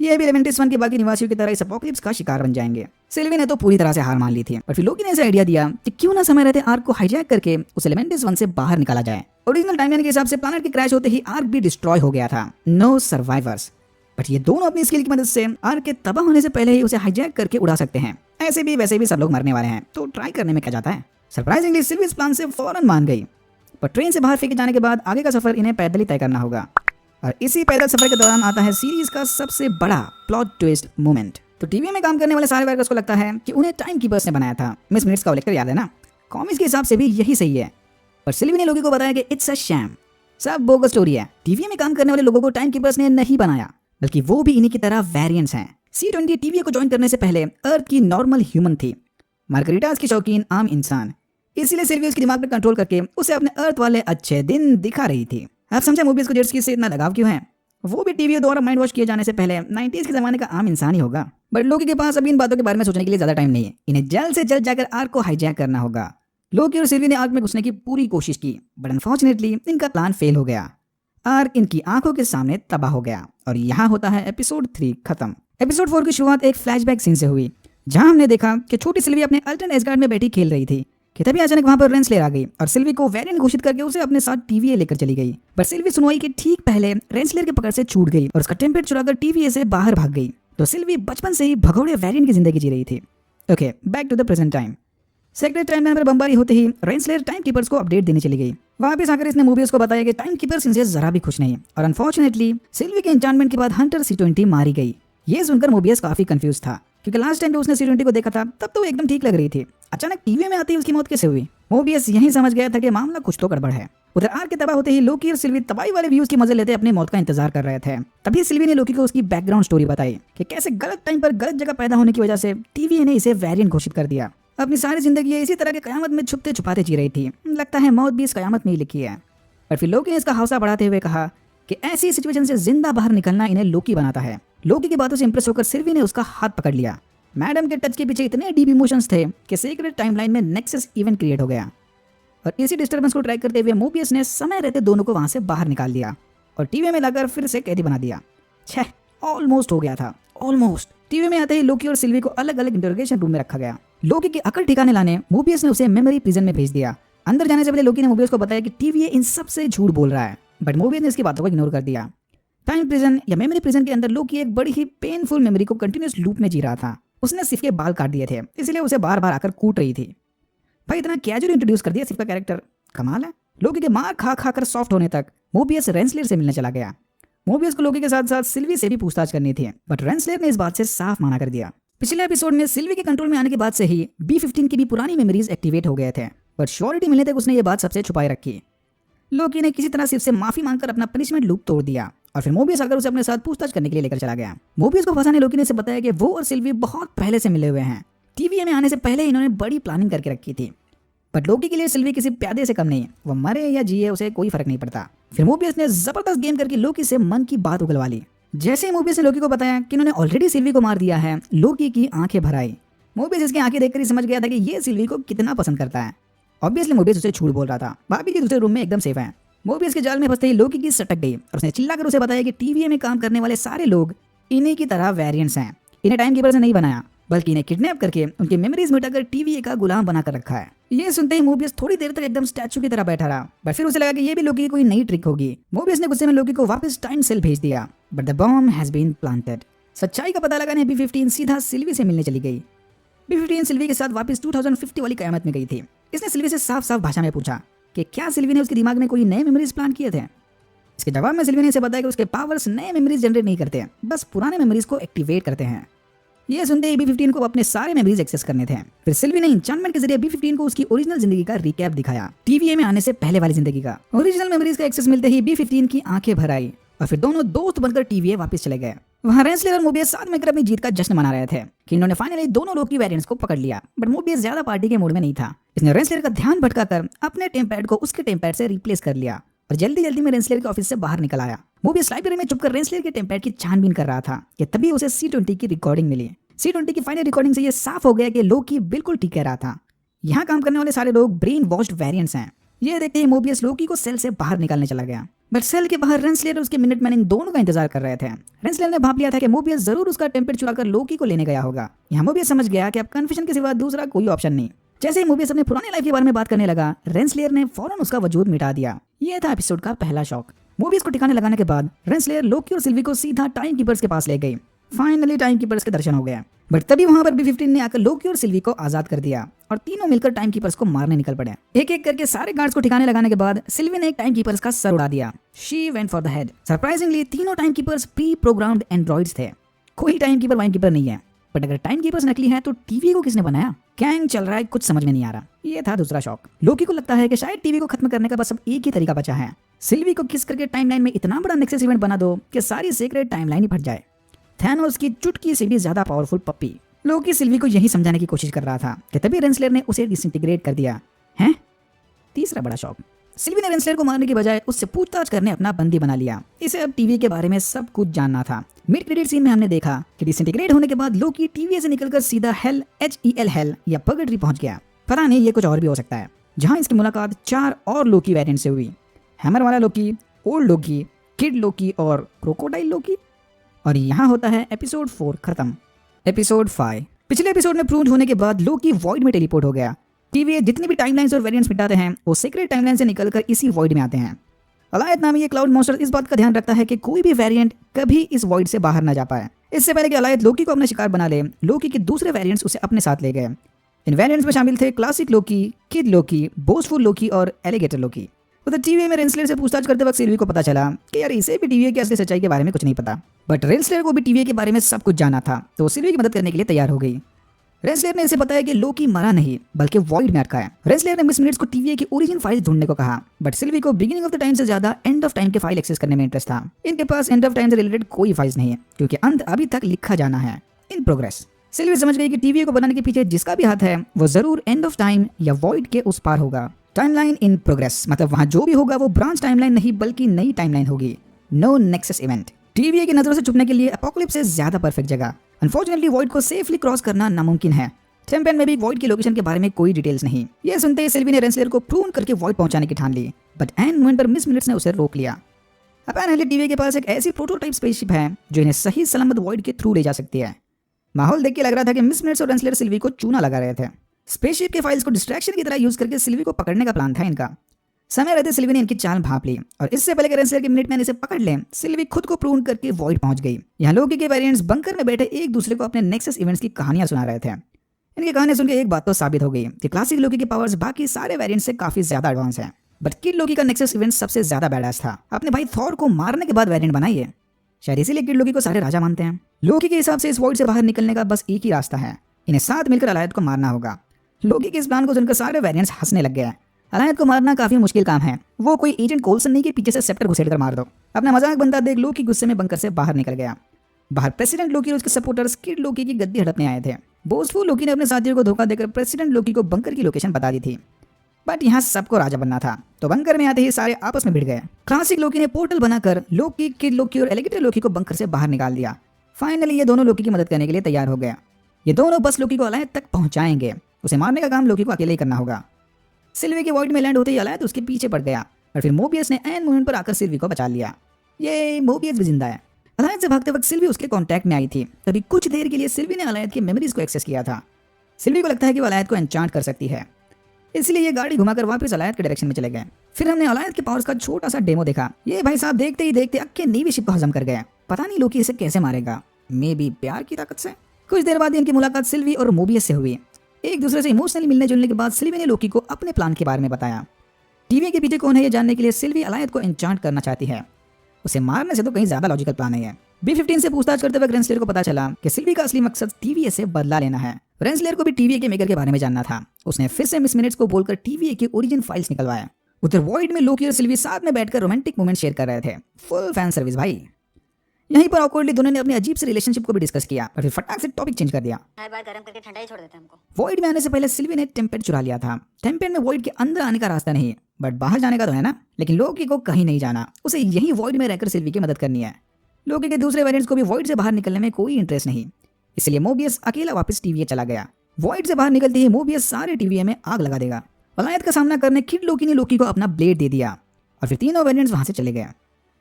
ये भी लेवेंटिस 1 के बाकी निवासियों की तरह इस एपोकलिप्स का शिकार बन जाएंगे। सिल्वी ने तो पूरी तरह से हार मान ली थी, और फिर लोकी ने ऐसा आइडिया दिया कि क्यों ना समय रहते आर्क को हाईजैक करके उसे लेवेंटिस 1 से बाहर निकाला जाए। ओरिजिनल टाइमलाइन के हिसाब से प्लैनेट के क्रैश होते ही आर्क भी डिस्ट्रॉय हो गया था, नो सर्वाइवर्स। बट ये दोनों अपनी स्किल की मदद से आर्क के तबाह होने से पहले ही उसे हाईजैक करके उड़ा सकते हैं। ऐसे भी वैसे भी सब लोग मरने वाले हैं, तो ट्राई करने में क्या जाता है। सरप्राइजिंगली सिल्वी इस प्लान से फौरन मान गई, पर ट्रेन से बाहर फेंके जाने के बाद आगे का सफर इन्हें पैदल ही तय करना होगा। और इसी पैदल सफर के दौरान आता है सीरीज का सबसे बड़ा प्लॉट ट्विस्ट मोमेंट। तो टीवी में काम करने वाले सारे वर्कर्स को लगता है कि उन्हें टाइम कीपर्स ने बनाया था। मिस मिनट्स का लेक्चर याद है ना? कॉमिक्स के हिसाब से भी यही सही है, पर सिल्वी ने लोगों को बताया कि इट्स अ शैम, सब बोगस स्टोरी है। टीवी में काम करने वाले लोगों को टाइम कीपर्स ने नहीं बनाया, बल्कि वो भी इन्हीं की तरह वेरिएंट्स हैं। C20 टीवी को ज्वाइन करने से पहले अर्थ की नॉर्मल ह्यूमन थी, मार्गरीटास की शौकीन आम इंसान। इसीलिए सिल्वी उसके दिमाग पर कंट्रोल करके उसे अपने अर्थ वाले अच्छे दिन दिखा रही थी। आप समझा मूवीज को जेट स्की से इतना लगाव क्यों है? वो भी टीवी द्वारा माइंड वॉश किए जाने से पहले 90s के जमाने का आम इंसान ही होगा। बट लोकी के पास अभी इन बातों के बारे में सोचने के लिए ज्यादा टाइम नहीं है। इन्हें जल्द से जल्द जाकर आर्क को हाईजैक करना होगा। लोकी और सिल्वी ने आर्क में घुसने की पूरी कोशिश की, बट अनफॉर्चुनेटली इनका प्लान फेल हो गया। आर्क इनकी आंखों के सामने तबाह हो गया और यहाँ होता है एपिसोड 3 खत्म। एपिसोड 4 की शुरुआत एक फ्लैशबैक सीन से हुई, जहां हमने देखा कि छोटी सिल्वी अपने अल्टरनेट एसगार्ड में बैठी खेल रही थी कि तभी अचानक वहां पर रेंसलर आ गई और सिल्वी को वेरिएंट घोषित करके उसे अपने साथ TVA लेकर चली गई। पर सिल्वी सुनवाई के ठीक पहले रेंसलर के पकड़ से छूट गई और उसका टेम्पलेट चुराकर TVA से बाहर भाग गई। तो सिल्वी बचपन से ही भगोड़े वेरिएंट की जिंदगी जी रही थी। Okay, back to the present time. Secret timeline पर बमबारी होते ही रेंसलर टाइम कीपर्स को अपडेट देने चली गई। वापस आकर इसने मूवीज को बताया कि टाइम कीपर्स इनसे जरा भी खुश नहीं और अनफॉर्चुनेटली सिल्वी के एन्चांटमेंट के बाद हंटर C20 मारी गई। ये सुनकर मोबियस काफी कंफ्यूज था, क्योंकि लास्ट टाइम जब उसने C20 को देखा था तब तो वो एकदम ठीक लग रही थी। अचानक टीवी में आते ही उसकी मौत कैसे हुई? मोबियस यही समझ गया था कि मामला कुछ तो गड़बड़ है। उधर आर्क के तबाह होते ही लोकी और सिल्वी तबाही वाले व्यूज की मजे लेते अपनी मौत का इंतजार कर रहे थे। तभी सिल्वी ने लोकी को उसकी बैकग्राउंड स्टोरी बताई कि कैसे गलत टाइम पर गलत जगह पैदा होने की वजह से टीवी ने इसे वेरिएंट घोषित कर दिया। अपनी सारी जिंदगी ये इसी तरह के कयामत में छुपते छुपाते जी रही थी। लगता है मौत भी इस कयामत में ही लिखी है। पर फिर लोकी ने इसका हौसला बढ़ाते हुए कहा कि ऐसी सिचुएशन से जिंदा बाहर निकलना इन्हें लोकी बनाता है। लोकी की बातों से इंप्रेस होकर सिल्वी ने उसका हाथ पकड़ लिया। मैडम के टच के पीछे इतने डीप इमोशंस थे कि सीक्रेट टाइमलाइन में नेक्सस इवेंट क्रिएट हो गया, और इसी डिस्टर्बेंस को ट्रैक करते हुए मोबियस ने समय रहते दोनों को वहां से बाहर निकाल दिया और टीवी में लाकर फिर से कैदी बना दिया। छह, ऑलमोस्ट हो गया था, ऑलमोस्ट। टीवी में आते ही लोकी और सिल्वी को अलग अलग इंटरोगेशन रूम में रखा गया। लोकी की अकल ठिकाने लाने मोबियस ने उसे मेमोरी प्रिजन में भेज दिया। अंदर जाने से पहले लोकी ने मोबियस को बताया कि टीवी इन सब से झूठ बोल रहा है, बट मोबियस ने इसकी बातों को इग्नोर कर दिया। टाइम प्रिजन या मेमोरी प्रिजन के अंदर लोकी एक बड़ी ही पेनफुल मेमोरी को कंटिन्यूस लूप में जी रहा था। उसने सिर्फ के बाल काट दिए थे, इसलिए उसे बार बार आकर कूट रही थी। भाई इतना कैजुअली इंट्रोड्यूस कर दिया सिर्फ का कैरेक्टर, कमाल है। लोकी के मार खा खा कर सॉफ्ट होने तक मोबियस रेंसलेर से मिलने चला गया। मोबियस को लोकी के साथ साथ सिल्वी से भी पूछताछ करनी थी, बट रेंसलेर ने इस बात से साफ मना कर दिया। पिछले एपिसोड में सिल्वी के कंट्रोल में आने के बाद से ही B15 की भी पुरानी मेमोरीज एक्टिवेट हो गए थे, बट श्योरिटी मिलने तक उसने ये बात सबसे छुपाए रखी। लोकी ने किसी तरह सिर्फ से माफी मांगकर अपना पनिशमेंट लूप तोड़ दिया और फिर मोबियस आकर उसे अपने साथ पूछताछ करने के लिए लेकर चला गया। मोबियस को फंसाने लोकी ने इसे बताया कि वो और सिल्वी बहुत पहले से मिले हुए हैं। टीवी में आने से पहले इन्होंने बड़ी प्लानिंग करके रखी थी। बट लोकी के लिए सिल्वी किसी प्यादे से कम नहीं, वो मरे या जिए उसे कोई फर्क नहीं पड़ता। फिर मोबियस ने जबरदस्त गेम करके लोकी से मन की बात उगलवा ली। जैसे ही मोबियस ने लोकी को बताया कि उन्होंने ऑलरेडी सिल्वी को मार दिया है, लोकी की आंखें भर आई। मोबियस इसकी आंखें देखकर ही समझ गया था कि ये सिल्वी को कितना पसंद करता है। ऑब्वियसली मोबियस उसे झूठ बोल रहा था, भाभी जी दूसरे रूम में एकदम सेफ है। मोबियस के जाल में फंसते ही लोकी की सटक गई और उसने चिल्लाकर उसे बताया कि टीवी में काम करने वाले सारे लोग इन्हीं की तरह वेरिएंट्स हैं। इन्हें टाइम कीपर से नहीं बनाया, बल्कि इन्हें किडनैप करके उनकी मेमोरीज मिटाकर टीवी का गुलाम बनाकर रखा है। ये सुनते ही मोबियस थोड़ी देर तक एकदम स्टैचू की तरह बैठा रहा, बट फिर उसे लगा कि ये भी लोकी की कोई नई ट्रिक होगी। मोबियस ने गुस्से में लोकी को वापस टाइम सेल भेज दिया, but the bomb has been planted. सच्चाई का पता लगाने B15 सीधा सिल्वी से मिलने चली गई। B15 सिल्वी के साथ वापस 2050 वाली कयामत में गई थी। इसने सिल्वी से साफ साफ भाषा में पूछा कि क्या सिल्वी ने उसके दिमाग में कोई नए मेमोरीज प्लान किए थे। इसके जवाब में सिल्वी ने इसे बताया कि उसके पावर्स नए मेमोरीज जनरेट नहीं करते, बस पुराने मेमोरीज को एक्टिवेट करते हैं। ये सुनते ही B15 को अपने सारे मेमोरीज एक्सेस करने थे। फिर सिल्वी ने एन्चांटमेंट के जरिए B15 को उसकी ओरिजिनल जिंदगी का रिकैप दिखाया, टीवीए में आने से पहले वाली जिंदगी का। ओरिजिनल मेमोरीज का एक्सेस मिलते ही B15 की आंखें भर आई और फिर दोनों दोस्त बनकर टीवीए वापस चले गए। वहाँ रेंसलेर और मोबियस साथ में अपनी जीत का जश्न मना रहे थे कि इन्होंने फाइनली दोनों लोकी वेरिएंट्स को पकड़ लिया। बट मोबियस ज्यादा पार्टी के मूड में नहीं था। इसने रेंसलेर का ध्यान भटकाकर अपने टेम्पैड को उसके टेम्पैड से रिप्लेस कर लिया और जल्दी जल्दी में रेंसलेर के ऑफिस से बाहर निकल आया। मोबियस लाइब्रेरी में छुपकर रेंसलेर के टेम्पैड की छानबीन कर रहा था कि तभी उसे C20 की रिकॉर्डिंग मिली। C20 की फाइनल रिकॉर्डिंग से ये साफ हो गया कि लोकी बिल्कुल ठीक कह रहा था। यहाँ काम करने वाले सारे लोग ब्रेन वॉश्ड वेरिएंट्स हैं। ये देखते ही मोबियस लोकी को सेल से बाहर निकालने चला गया, बट सेल के बाहर रेंसलेर और उसके मिनटमैन इन दोनों का इंतजार कर रहे थे। रेंसलेर ने भाप लिया था कि मोबियस जरूर उसका टेम्पलेट चुराकर लोकी को लेने गया होगा। यहाँ मोबियस समझ गया कि अब कन्फ्यूजन के सिवा दूसरा कोई ऑप्शन नहीं। जैसे ही मोबियस अपने पुराने लाइफ के बारे में बात करने लगा, रेंसलेर ने फौरन उसका वजूद मिटा दिया। ये था एपिसोड का पहला शॉक। मोबियस को ठिकाने लगाने के बाद रेंसलेर लोकी और सिल्वी को सीधा टाइम कीपर्स के पास ले गई। फाइनली टाइम कीपर्स के दर्शन हो गए, बट तभी वहां पर B15 ने आकर लोकी और सिल्वी को आजाद कर दिया और तीनों मिलकर टाइम कीपर्स को मारने निकल पड़े। एक एक करके सारे गार्ड्स को ठिकाने लगाने के बाद सिल्वी ने एक टाइम कीपर्स का सर उड़ा दिया। She went for the head. Surprisingly तीनों time keepers pre programmed androids थे। कोई टाइम कीपर वाइम कीपर नहीं है, बट अगर टाइम कीपर्स नकली है तो टीवी को किसने बनाया? गैंग चल रहा है, कुछ समझ में नहीं आ रहा। ये था दूसरा शॉक। लोकी को लगता है कि शायद टीवी को खत्म करने का बस अब एक ही तरीका बचा है, सिल्वी को किस करके टाइमलाइन में इतना बड़ा नेक्सस इवेंट बना दो कि सारी सीक्रेट टाइमलाइन ही फट जाए। थैनोस की चुटकी से भी ज्यादा पावरफुल पप्पी। लोकी सिल्वी को यही समझाने की कोशिश कर रहा था कि तभी रेंसलेर ने उसे डिसइंटीग्रेट कर दिया है। तीसरा बड़ा शॉक। सिल्वी ने रेंसलेर को मारने की बजाय उससे पूछताछ करने अपना बंदी बना लिया। इसे अब टीवी के बारे में सब कुछ जानना था। मिड क्रेडिट सीन में हमने देखा कि डिसइंटीग्रेट होने के बाद लोकी टीवी से निकलकर सीधा हेल HEL हेल या पर्गेटरी पहुंच गया। पता नहीं ये कुछ और भी हो सकता है, जहां इसकी मुलाकात 4 और लोकी वेरिएंट से हुई। हैमर वाला लोकी, ओल्ड लोकी, किड लोकी और क्रोकोडाइल लोकी। और यहाँ होता है एपिसोड 4 खत्म। एपिसोड 5। पिछले एपिसोड में प्रूव होने के बाद लोकी वॉइड में टेलीपोर्ट हो गया। टीवी जितनी भी टाइमलाइंस और वेरिएंट्स मिटाते हैं वो सीक्रेट टाइमलाइन से निकलकर इसी वॉइड में आते हैं। अलायत नामी ये क्लाउड मॉन्स्टर इस बात का ध्यान रखता है कि कोई भी वेरिएंट कभी इस वॉइड से बाहर ना जा पाए। इससे पहले कि अलायत लोकी को अपना शिकार बना ले, लोकी के दूसरे वेरिएंट्स उसे अपने साथ ले गए। इन वेरिएंट्स में शामिल थे क्लासिक लोकी, किड लोकी, बोस्टफुल लोकी और एलिगेटर लोकी। उधर टीवी में रेंसलर से पूछताछ करते वक्त सिल्वी को पता चला कि यार इसे भी टीवी की असली सच्चाई के बारे में कुछ नहीं पता, बट रेंसलर को भी टीवी के बारे में सब कुछ जाना था, तो सिल्वी की मदद करने के लिए तैयार हो गई। रेंसलर ने इसे बताया कि लोकी मरा नहीं बल्कि वॉइड में अटका है। रेंसलर ने मिस मिनट्स को टीवी की ओरिजिन फाइल ढूंढने को कहा, बट सिल्वी को बिगिनिंग ऑफ द टाइम से ज्यादा एंड ऑफ टाइम के फाइल एक्सेस करने में इंटरेस्ट था। इनके पास एंड ऑफ टाइम से रिलेटेड कोई फाइल्स नहीं है क्योंकि अंत अभी तक लिखा जाना है, इन प्रोग्रेस। सिल्वी समझ गई कि टीवी को बनाने के पीछे जिसका भी हाथ है वो जरूर एंड ऑफ टाइम या वॉइड के उस पार होगा। टाइमलाइन इन प्रोग्रेस मतलब वहां जो भी होगा वो ब्रांच टाइमलाइन नहीं बल्कि नई टाइमलाइन होगी। No nexus event. टीवी की नजरों से छुपने के लिए एपोकलिप्स से ज्यादा परफेक्ट जगह। अनफॉर्चुनेटली वॉइड को सेफली क्रॉस करना नामुमकिन है। टेम्पेन में भी वॉइड की लोकेशन के बारे में कोई डिटेल्स नहीं। यह सुनते ही सिल्वी ने रेंसलर को प्रून करके वॉइड पहुंचाने की ठान ली, बट एंड मोमेंट पर मिस मिनट्स ने उसे रोक लिया। अपैरेंटली टीवी के पास एक ऐसी प्रोटोटाइप स्पेसशिप है जो इन्हें सही सलामत वॉइड के थ्रू ले जा सकती है। माहौल देख के लग रहा था कि मिस मिनट्स और रेंसलर सिल्वी को चूना लगा रहे थे। स्पेसशिप के फाइल्स को डिस्ट्रैक्शन की तरह यूज करके सिल्वी को पकड़ने का प्लान था इनका। समय रहते सिल्वी ने इनकी चाल भांप ली और इससे पहले कि रेंसलर के मिनटमैन इसे पकड़ लें, सिल्वी खुद को प्रून करके वॉइड पहुंच गई। यहाँ लोकी के वेरिएंट्स बंकर में बैठे एक दूसरे को अपने नेक्सस इवेंट्स की कहानियां सुना रहे थे। इनकी कहानी सुनकर एक बात तो साबित हो गई कि क्लासिक लोकी के पावर्स बाकी सारे वेरिएंट्स से काफी ज्यादा एडवांस है, बट किड लोकी का नेक्सस इवेंट सबसे ज्यादा बैडास था। अपने भाई थॉर को मारने के बाद वेरिएंट बनाई है, शायद इसीलिए किड लोकी को सारे राजा मानते हैं। लोकी के हिसाब से इस वॉइड से बाहर निकलने का बस एक ही रास्ता है, इन्हें साथ मिलकर अलायद को मारना होगा। लोकी के इस प्लान को सुनकर सारे वेरिएंट्स हंसने लग गए। अलायद को मारना काफी मुश्किल काम है, वो कोई एजेंट कोल्सन नहीं कि पीछे से सेप्टर घुसेड़ कर मार दो। अपना मजाक बनता देख लोकी गुस्से में बंकर से बाहर निकल गया। बाहर प्रेसिडेंट लोकी और उसके सपोर्टर्स किड लोकी की गद्दी हड़पने आए थे। बोस्टफुल लोकी ने अपने साथियों को धोखा देकर प्रेसिडेंट लोकी को बंकर की लोकेशन बता दी थी, बट यहाँ सबको राजा बनना था, तो बंकर में आते ही सारे आपस में भिड़ गए। क्लासिक लोकी ने पोर्टल बनाकर लोकी, किड लोकी और एलिगेटर लोकी को बंकर से बाहर निकाल दिया। फाइनली ये दोनों लोकी की मदद करने के लिए तैयार हो गए। ये दोनों बस लोकी को अलायद तक पहुंचाएंगे, उसे मारने का काम लोकी को अकेले ही करना होगा। सिल्वी के वॉइड में लैंड होते ही अलायद उसके पीछे पड़ गया और फिर मोबियस ने एंड मोमेंट पर आकर सिल्वी को बचा लिया। ये मोबियस भी जिंदा है। अलायद से भागते वक्त सिल्वी उसके कांटेक्ट में आई थी, तभी कुछ देर के लिए सिल्वी ने अलायद की मेमोरीज को एक्सेस किया था। सिल्वी को लगता है कि वो अलायद को एन्चांट कर सकती है, इसलिए ये गाड़ी घुमाकर वापस अलायद के डायरेक्शन में चले गए। फिर हमने अलायद के पावर्स का छोटा सा डेमो देखा। ये भाई साहब देखते ही देखते अक्के नेवी शिप को हजम कर गए। पता नहीं लोकी इसे कैसे मारेगा, मे बी प्यार की ताकत से। कुछ देर बाद इनकी मुलाकात सिल्वी और मोबियस से हुई। एक दूसरे से इमोशनली मिलने जुलने के बाद सिल्वी ने लोकी को अपने प्लान के बारे में बताया। टीवी के पीछे कौन है ये जानने के लिए सिल्वी अलायद को एन्चांट करना चाहती है, उसे मारने से तो कहीं ज्यादा लॉजिकल प्लान नहीं है। B-15 से पूछताछ करते वक्त रेंसलर को पता चला कि सिल्वी का असली मकसद टीवीए से बदला लेना है। रेंसलर को भी टीवीए के मेकर के बारे में जानना था। उसने फिर से मिस मिनट्स को बोलकर टीवीए की ओरिजिन फाइल्स निकलवाया। उधर वॉइड में लोकी और सिल्वी साथ में बैठकर रोमांटिक मोमेंट शेयर कर रहे थे। फुल फैन सर्विस भाई। यहीं पर ऑकवर्डली दोनों ने अपनी अजीब से रिलेशनशिप को भी डिस्कस किया और फिर फटाक से टॉपिक चेंज कर दिया। हर बार गर्म करके ठंडा ही छोड़ देते हैं हमको। वॉइड में आने से पहले सिल्वी ने टेम्पेड चुरा लिया था। टेम्पेड में वॉइड के अंदर आने का रास्ता नहीं, बट बाहर जाने का तो है ना। लेकिन लोकी को कहीं नहीं जाना, उसे यही वॉइड में रहकर सिल्वी की मदद करनी है। लोकी के दूसरे वेरिएंट्स को भी वॉइड से बाहर निकलने में कोई इंटरेस्ट नहीं, इसलिए मोबियस अकेला वापस टीवीए चला गया। वॉइड से बाहर निकलते ही मोबियस सारे टीवीए में आग लगा देगा। अलायद का सामना करने किड लोकी ने लोकी को अपना ब्लेड दे दिया और फिर तीनों वेरिएंट्स वहां से चले गए।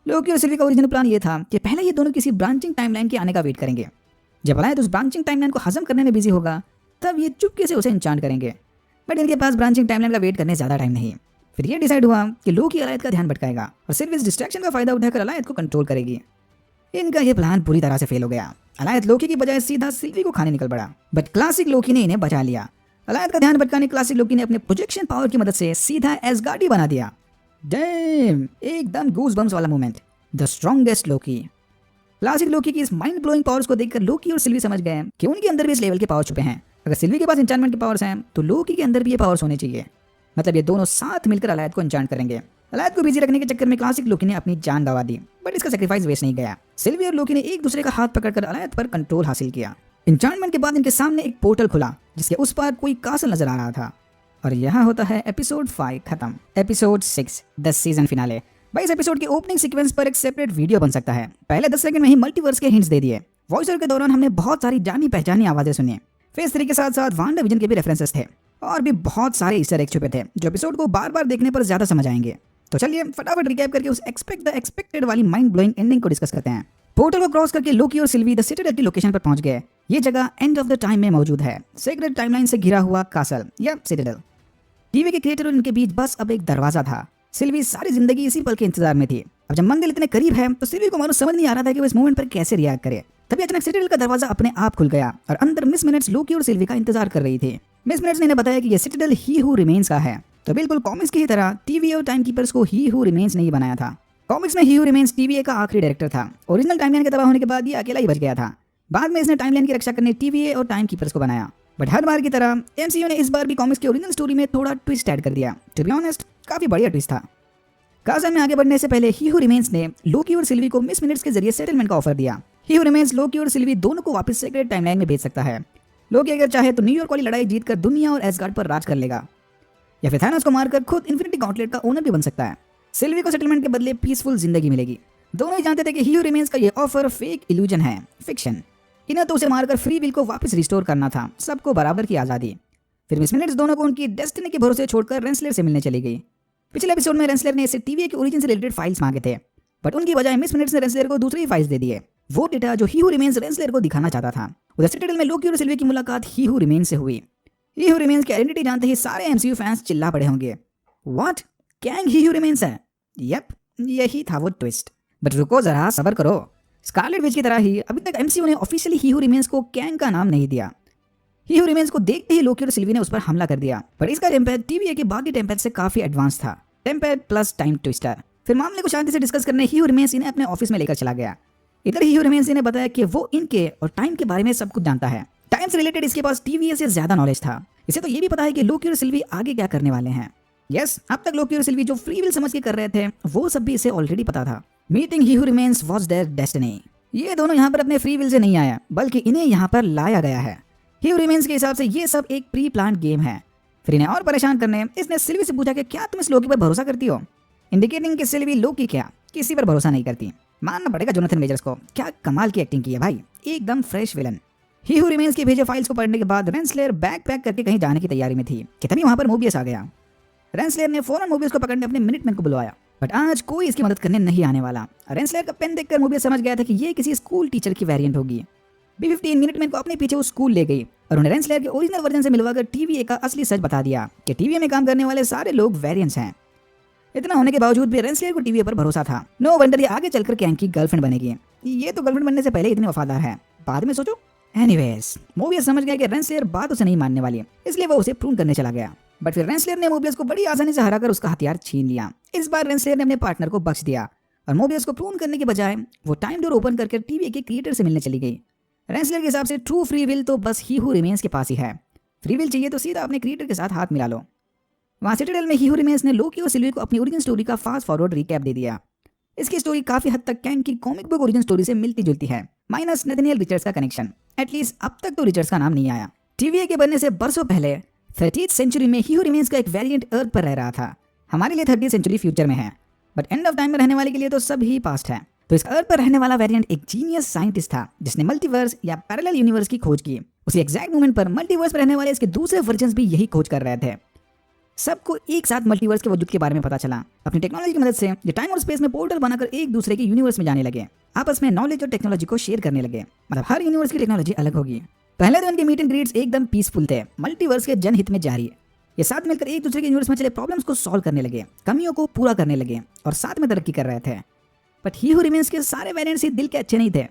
लोकी और सिल्वी का ओरिजिनल प्लान ये था कि पहले ये दोनों किसी ब्रांचिंग टाइमलाइन के आने का वेट करेंगे। जब अलायद उस ब्रांचिंग टाइमलाइन को हजम करने में बिजी होगा तब ये चुपके से उसे एन्चांट करेंगे, बट इनके पास ब्रांचिंग टाइमलाइन का वेट करने ज्यादा टाइम नहीं। फिर ये डिसाइड हुआ कि लोकी अलायद का ध्यान भटकाएगा और सिल्वी इस डिस्ट्रैक्शन का फायदा उठाकर अलायद को कंट्रोल करेगी। इनका ये प्लान पूरी तरह से फेल हो गया। अलायद लोकी की बजाय सीधा सिल्वी को खाने निकल पड़ा, बट क्लासिक लोकी ने इन्हें बचा लिया। अलायद का ध्यान भटकाने क्लासिक लोकी ने अपने प्रोजेक्शन पावर की मदद से सीधा एसगार्डी बना दिया। डैम, एकदम गूज़बम्स वाला moment. The strongest Loki. Classic Loki की इस माइंड ब्लोइंग पावर्स को देखकर लोकी और सिल्वी समझ गए कि उनके अंदर भी इस लेवल के पावर छुपे हैं। अगर सिल्वी के पास एन्चांटमेंट के पावर्स हैं तो लोकी के अंदर भी ये पावर्स होने चाहिए। मतलब ये दोनों साथ मिलकर अलायद को एन्चांट करेंगे। अलायद को बिजी रखने के चक्कर में क्लासिक लोकी ने अपनी जान गंवा दी, बट इसका सेक्रीफाइस वेस्ट नहीं गया। सिल्वी और लोकी ने एक दूसरे का हाथ पकड़कर अलायद पर कंट्रोल हासिल किया। एन्चांटमेंट के बाद इनके सामने एक पोर्टल खुला जिसके उस पार कोई कासल नजर आ रहा था। और यहाँ होता है एपिसोड 5 खत्म। Episode 6 the season finale. भाई इस एपिसोड के ओपनिंग सीक्वेंस पर एक सेपरेट वीडियो बन सकता है। पहले 10 सेकंड में ही मल्टीवर्स के हिंट्स दे दिए। वॉइस ओवर के दौरान हमने बहुत सारी जानी पहचानी आवाजें सुनी। फेज 3 के साथ साथ वांडा विजन के भी रेफरेंसेस थे और भी बहुत सारे ईस्टर एग छुपे थे जो एपिसोड को बार बार देखने पर ज्यादा समझ आएंगे। तो चलिए फटाफट रिकैप करके उस एक्सपेक्ट द एक्सपेक्टेड वाली माइंड ब्लोइंग एंडिंग को डिस्कस करते हैं। पोर्टल को क्रॉस करके लोकी और सिल्वी द सिटाडेल की लोकेशन पर पहुंच गए। ये जगह एंड ऑफ द टाइम में मौजूद है। सेक्रेट टाइमलाइन से घिरा हुआ कासल या सिटाडेल। टीवी के क्रिएटर और इनके बीच बस अब एक दरवाजा था। सिल्वी सारी जिंदगी इसी पल के इंतजार में थी। अब जब मंगल इतने करीब है तो सिल्वी को मानो समझ नहीं आ रहा था कि वो इस मोमेंट पर कैसे रिएक्ट करे। तभी अचानक सिटाडेल का दरवाजा अपने आप खुल गया और अंदर मिस मिनट्स लोकी और सिल्वी का इंतजार कर रही थी। मिस मिनट्स ने इन्हें बताया कि ये सिटाडेल ही हू रिमेन्स का है। तो बिल्कुल कॉमिक्स की ही तरह टीवीए और टाइम कीपर्स को ही हू रिमेन्स ने ही बनाया था। कॉमिक्स में ही हू रिमेन्स टीवीए का आखिरी डायरेक्टर था। ओरिजिनल टाइमलाइन के तबाह होने के बाद ये अकेला ही बच गया था। बाद में इसने टाइमलाइन की रक्षा करने टीवीए और टाइम कीपर्स को बनाया। बट हर बार की तरह एमसीयू ने इस बार भी कॉमिक्स की ओरिजिनल स्टोरी में थोड़ा ट्विस्ट ऐड कर दिया। टू बी ऑनेस्ट काफी बढ़िया ट्विस्ट था। कहानी में आगे बढ़ने से पहले ही हू रिमेन्स ने लोकी और सिल्वी को मिस मिनट्स के जरिए सेटलमेंट का ऑफर दिया। ही हू रिमेन्स लोकी और सिल्वी दोनों को वापस सीक्रेट टाइमलाइन में भेज सकता है। लोकी अगर चाहे तो न्यूयॉर्क वाली लड़ाई जीतकर दुनिया और एसगार्ड पर राज कर लेगा, या फिर थानोस को मारकर खुद इन्फिनिटी गॉन्टलेट का ओनर भी बन सकता है। सिल्वी को सेटलमेंट के बदले पीसफुल जिंदगी मिलेगी। दोनों ही जानते थे कि ही हू रिमेन्स का ये ऑफर फेक इल्यूजन है, फिक्शन। इन्हें तो उसे मारकर फ्री विल को वापस रिस्टोर करना था, सबको बराबर की आजादी। फिर मिस मिनट्स दोनों को उनकी डेस्टिनी के भरोसे छोड़कर रेंसलर से मिलने चली गई। पिछले एपिसोड में रेंसलर ने इसे टीवीए के ओरिजिन से रिलेटेड फाइल्स मांगे थे, बट उनकी बजाय मिस मिनट्स ने रेंसलर को दूसरी फाइल्स दे दिए। वो डेटा जो ही हू रिमेन्स रेंसलर को दिखाना चाहता था। उधर सिटाडेल में लोकी और सिल्वी की मुलाकात ही हू रिमेन्स से हुई। ही हू रिमेन्स की आइडेंटिटी जानते ही सारे एमसीयू फैंस चिल्ला पड़े होंगे, what, Kang he who remains है? यप, यही था वो ट्विस्ट। बट रुको जरा, सब्र करो। स्कारलेट विच की तरह ही अभी तक एमसीयू ने ऑफिशियली ही हू रिमेन्स को कैंग का नाम नहीं दिया। ही हू रिमेन्स को देखते ही लोकी और सिल्वी ने उस पर हमला कर दिया, पर इसका टेम्पलेट टीवीए के बाकी टेम्पलेट से काफी एडवांस था। Template plus time twister. फिर मामले को शांति से डिस्कस करने ही हू रिमेन्स इन्हें अपने ऑफिस में लेकर चला गया। इधर ही हू रिमेन्स ने बताया कि वो इनके और टाइम के बारे में सब कुछ जानता है। टाइम से रिलेटेड इसके पास टीवीए से ज्यादा नॉलेज था। इसे तो ये भी पता है कि लोकी और सिल्वी आगे क्या करने वाले हैं। यस, अब तक लोकी और सिल्वी जो फ्री विल समझ के कर रहे थे वो सब भी इसे ऑलरेडी पता था। Meeting he who remains was their destiny. ये दोनों यहाँ पर अपने फ्री विल से नहीं आया, बल्कि इन्हें यहाँ पर लाया गया है। ही हू रिमेन्स के हिसाब से ये सब एक प्री प्लान गेम है। फिर इन्हें और परेशान करने इसने सिल्वी से पूछा कि क्या तुम इस लोकी पर भरोसा करती हो, इंडिकेटिंग कि सिल्वी लोकी क्या किसी पर भरोसा नहीं करती। मानना पड़ेगा जोनाथन मेजर्स को, क्या कमाल की एक्टिंग की है भाई, एकदम फ्रेश विलन। ही हू रिमेन्स के भेजे फाइल्स को पढ़ने के बाद रेंसलर बैग पैक करके कहीं जाने की तैयारी में थी कि तभी वहां पर मोबियस आ गया। रेंसलर ने फौरन मोबियस को पकड़ने अपने मिनटमैन को बुलवाया, बट आज कोई इसकी मदद करने नहीं आने वाला। रेंसलर का पेन देखकर मोबियस समझ गया था कि ये किसी स्कूल टीचर की वेरिएंट होगी। B-15 मिनटमैन को अपने पीछे उस स्कूल ले गई और उन्हें रेंसलर के ओरिजिनल वर्जन से मिलवाकर टीवीए का असली सच बता दिया कि टीवीए में काम करने वाले सारे लोग वेरिएंट्स हैं। इतना होने के बावजूद भी रेंसलर को टीवीए पर भरोसा था। नो वंडर ये आगे चलकर कैंग की गर्लफ्रेंड बनेगी। ये तो गर्लफ्रेंड बनने से पहले इतनी वफादार है, बाद में सोचो। एनीवेज, मोबियस समझ गया कि रेंसलर बात उसे नहीं मानने वाली, इसलिए वो उसे प्रून करने चला गया। बट फिर रेंसलर ने मोबियस को बड़ी आसानी से हराकर उसका हथियार छीन लिया। इस बार रेंसलर ने अपने पार्टनर को बख्श दिया और मोबियस को प्रून करने के बजाय वो टाइम डोर ओपन करके टीवीए के क्रिएटर से मिलने चली गई। रेंसलर के हिसाब से ट्रू फ्री विल तो बस ही हू रिमेन्स के पास ही है। फ्री विल चाहिए तो सीधा अपने क्रिएटर के साथ हाथ मिला लो। वहाँ सिटाडेल में ही हू रिमेन्स ने लोकी और सिल्वी को अपनी ओरिजिन स्टोरी का फास्ट फॉरवर्ड रिकैप दे दिया। इसकी स्टोरी काफी हद तक कैंग की कॉमिक बुक ओरिजिन स्टोरी से मिलती जुलती है, माइनस नेथनियल रिचर्ड्स का कनेक्शन। एटलीस्ट अब तक तो रिचर्ड्स का नाम नहीं आया। टीवीए के बनने से बरसों पहले 30th सेंचुरी में ही हू रिमेन्स का एक वेरिएंट अर्थ पर रह रहा था। हमारे लिए 30th सेंचुरी फ्यूचर में है, बट एंड ऑफ टाइम में रहने वाले के लिए तो सब ही पास्ट है। तो इस अर्थ पर रहने वाला वेरिएंट एक जीनियस साइंटिस्ट था जिसने मल्टीवर्स या पैरेलल यूनिवर्स की खोज की। उसी एग्जैक्ट मोमेंट पर मल्टीवर्स पर रहने वाले इसके दूसरे वर्जन्स भी यही खोज कर रहे थे। सबको एक साथ मल्टीवर्स के वजूद के बारे में पता चला। अपनी टेक्नोलॉजी की मदद से ये टाइम और स्पेस में पोर्टल बनाकर एक दूसरे के यूनिवर्स में जाने लगे, आपस में नॉलेज और टेक्नोलॉजी को शेयर करने लगे। मतलब हर यूनिवर्स की टेक्नोलॉजी अलग होगी। पहले दिन उनके मीट एंड ग्रीट्स एकदम पीसफुल थे, मल्टीवर्स के जनहित में जारी। ये साथ मिलकर एक दूसरे के यूनिवर्स में चले प्रॉब्लम्स को सॉल्व करने लगे, कमियों को पूरा करने लगे और साथ में तरक्की कर रहे थे। बट ही हू रिमेन्स के सारे वेरिएंट्स ही दिल के अच्छे नहीं थे।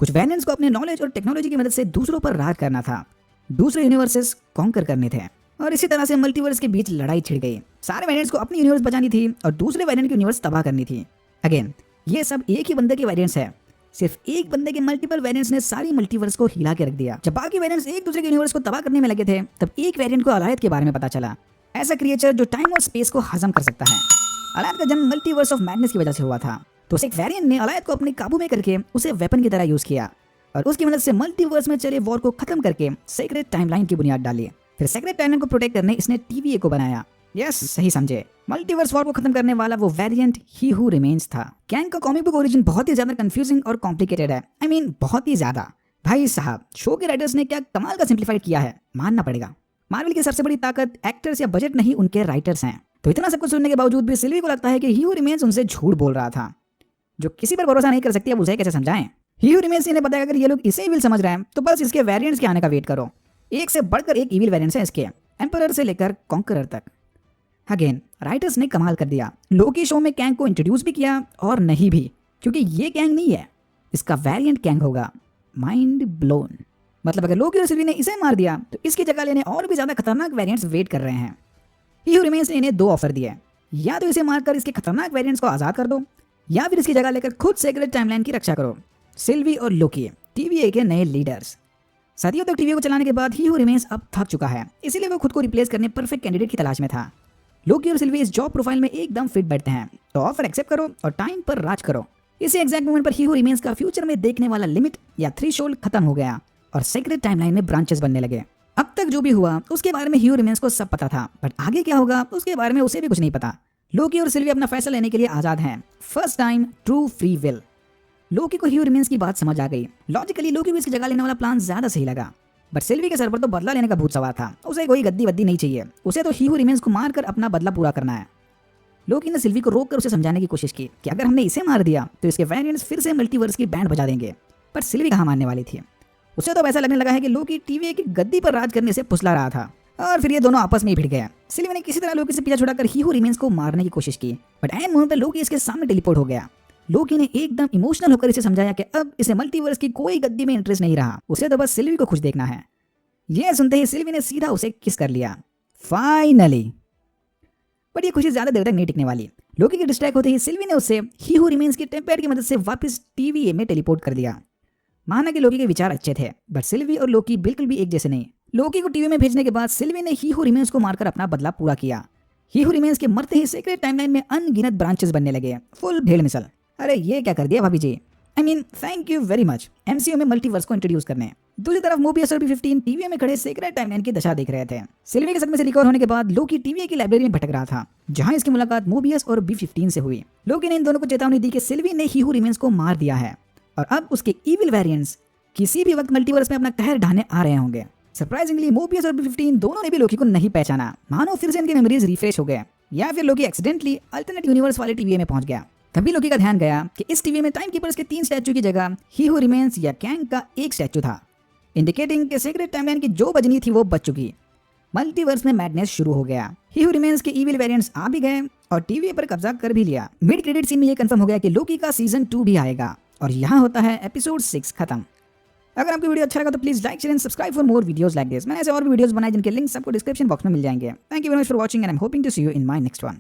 कुछ वेरिएंट्स को अपने नॉलेज और टेक्नोलॉजी की मदद से दूसरों पर राज करना था, दूसरे यूनिवर्सेस कॉन्कर करने थे, और इसी तरह से मल्टीवर्स के बीच लड़ाई छिड़ गई। सारे वेरिएंट्स को अपनी यूनिवर्स बचानी थी और दूसरे वेरिएंट की यूनिवर्स तबाह करनी थी। अगेन, ये सब एक ही बंदे के वेरिएंट्स है। सिर्फ एक बंदे के मल्टीपल वेरिएंट्स ने सारी मल्टीवर्स को हिला के रख दिया। जब बाकी वेरिएंट्स एक दूसरे के यूनिवर्स को तबाह करने में लगे थे, तब एक वेरिएंट को अलायत के बारे में पता चला। ऐसा क्रिएचर जो टाइम और स्पेस को हजम कर सकता है। अलायत का जन्म मल्टीवर्स ऑफ मैडनेस की वजह से हुआ था। तो एक वेरिएंट ने अलायत को अपने काबू में करके उसे वेपन की तरह यूज किया और उसकी मदद से मल्टीवर्स में चले वॉर को खत्म करके सीक्रेट टाइमलाइन की बुनियाद डाली। फिर सीक्रेट टाइमलाइन को प्रोटेक्ट करने इसने टीवीए को बनाया। यस, सही समझे, मल्टीवर्स वॉर को खत्म करने वाला वो वेरिएंट ही हू रिमेन्स था। कैंग का कॉमिक बुक ओरिजिन बहुत ही ज्यादा कंफ्यूजिंग और कॉम्प्लिकेटेड है। I mean, बहुत ही ज्यादा। भाई साहब, शो के राइटर्स ने क्या कमाल का सिंप्लीफाइड किया है, मानना पड़ेगा। मार्वल की सबसे बड़ी ताकत एक्टर्स या बजट नहीं, उनके राइटर्स हैं। तो इतना सब कुछ सुनने के बावजूद भी सिल्वी को लगता है कि ही हू रिमेन्स उनसे झूठ बोल रहा था। जो किसी पर भरोसा नहीं कर सकती, अब उसे कैसे समझाएं। ही हू रिमेन्स ने बताया अगर ये लोग इसे इविल समझ रहे हैं तो बस इसके वेरिएंट्स के आने का वेट करो। एक से बढ़कर एक इविल वेरिएंट्स है इसके, एम्परर से लेकर कॉन्करर तक। अगेन, राइटर्स ने कमाल कर दिया। लोकी शो में कैंग को इंट्रोड्यूस भी किया और नहीं भी, क्योंकि ये कैंग नहीं है, इसका वेरिएंट कैंग होगा। Mind blown. मतलब अगर लोकी और सिल्वी ने इसे मार दिया तो इसकी जगह लेने और भी ज्यादा खतरनाक वेरिएंट्स वेट कर रहे हैं। ही हू रिमेन्स ने इन्हें दो ऑफर दिए, या तो इसे मारकर इसके खतरनाक वेरिएंट्स को आजाद कर दो, या फिर इसकी जगह लेकर खुद सेक्रेट टाइमलाइन की रक्षा करो। सिल्वी और लोकी, TVA के नए लीडर्स। सदियों तक TVA को चलाने के बाद ही हू रिमेन्स अब थक चुका है, इसीलिए वो खुद को रिप्लेस करने परफेक्ट कैंडिडेट की तलाश में था। लोकी और सिल्वी इस जॉब प्रोफाइल में एकदम फिट बैठते हैं, तो ऑफर एक्सेप्ट करो और टाइम पर राज करो। इसी एग्जैक्ट मोमेंट पर ही हू रिमेन्स का फ्यूचर में देखने वाला लिमिट या थ्रेशोल्ड खत्म हो गया और सेक्रेट टाइमलाइन में ब्रांचेस बनने लगे। अब तक जो भी हुआ उसके बारे में ही हू रिमेन्स को सब पता था, बट आगे क्या होगा उसके बारे में उसे भी कुछ नहीं पता। लोकी और सिल्वी अपना फैसला लेने के लिए आजाद हैं। First time true free will. Loki को ही हू रिमेन्स की बात समझ आ गई। लॉजिकली लोकी को इसकी जगह लेने वाला प्लान ज्यादा सही लगा, बट सिल्वी के सर पर तो बदला लेने का भूत सवार था। उसे कोई गद्दी वद्दी नहीं चाहिए, उसे तो ही हू रिमेन्स को मारकर अपना बदला पूरा करना है। लोकी ने सिल्वी को रोककर उसे समझाने की कोशिश की कि अगर हमने इसे मार दिया तो इसके वेरिएंट्स फिर से मल्टीवर्स की बैंड बजा देंगे, पर सिल्वी कहाँ मानने वाली थी। उसे तो ऐसा लगने लगा है कि लोकी TVA की गद्दी पर राज करने से फुसला रहा था, और फिर ये दोनों आपस में ही भिड़ गए। सिल्वी ने किसी तरह लोकी से पीछा छुड़ाकर ही हू रिमेन्स को मारने की कोशिश की, बट एन मोमेंट पर लोकी इसके सामने टेलीपोर्ट हो गया। लोकी ने एकदम इमोशनल होकर इसे समझाया कि अब इसे मल्टीवर्स की कोई गद्दी में इंटरेस्ट नहीं रहा, उसे तो बस सिल्वी को खुश देखना है। यह सुनते ही सिल्वी ने सीधा उसे किस कर लिया, फाइनली। बट ये खुशी ज्यादा देर तक नहीं टिकने वाली। लोकी के डिस्ट्रैक्ट होते ही सिल्वी ने उसे ही हू रिमेन्स की टेम्पैड की मदद से वापस TVA में टेलीपोर्ट कर दिया। माना कि लोकी के विचार अच्छे थे, बट सिल्वी और लोकी बिल्कुल भी एक जैसे नहीं। लोकी को TVA में भेजने के बाद सिल्वी ने ही हू रिमेन्स को मारकर अपना बदला पूरा किया। ही हू रिमेन्स के मरते ही सीक्रेट टाइमलाइन में अनगिनत ब्रांचेस बनने लगे, फुल भेड़ मिसल। अरे ये क्या कर दिया भाभी जी, I mean thank you very much MCU में मल्टीवर्स को इंट्रोड्यूस करने। दूसरी तरफ मोबियस और B15 TVA में खड़े सीक्रेट टाइमलाइन की दशा देख रहे थे। सिल्वी के सदमे से रिकवर होने के बाद लोकी TVA की लाइब्रेरी में भटक रहा था, जहां इसकी मुलाकात मोबियस और B15 से हुई। लोकी ने इन दोनों को चेतावनी दी कि सिल्वी ने ही हू रिमेन्स को मार दिया है और अब उसके इविल वेरिएंट्स किसी भी वक्त मल्टीवर्स में अपना कहर ढाने आ रहे होंगे। सरप्राइजिंगली मोबियस और B15 दोनों ने भी लोकी को नहीं पहचाना, मानो फिर से इनकी मेमोरीज रिफ्रेश हो गए, या फिर लोकी एक्सीडेंटली अल्टरनेट यूनिवर्स वाले TVA में पहुंच गया। तभी लोकी का ध्यान गया कि इस TVA में टाइम कीपर्स के 3 स्टैचू की जगह ही हू रिमेन्स या कैंग का एक स्टैचू था, इंडिकेटिंग कि सीक्रेट टाइमलाइन की जो बजनी थी वो बच चुकी। मल्टीवर्स में मैडनेस शुरू हो गया। ही हू रिमेन्स के इविल वेरिएंट्स आ भी गए और TVA पर कब्जा कर भी लिया। मिड क्रेडिट सीन में ये कंफर्म हो गया कि लोकी का सीजन 2 भी आएगा, और यहाँ होता है एपिसोड 6 खत्म। अगर आपको वीडियो अच्छा लगा तो please like share and subscribe for more videos like this. मैंने ऐसे और भी वीडियोस बनाए जिनके लिंक्स आपको डिस्क्रिप्शन बॉक्स में मिल जाएंगे। Thank you very much for watching and I am hoping to see you in my next one.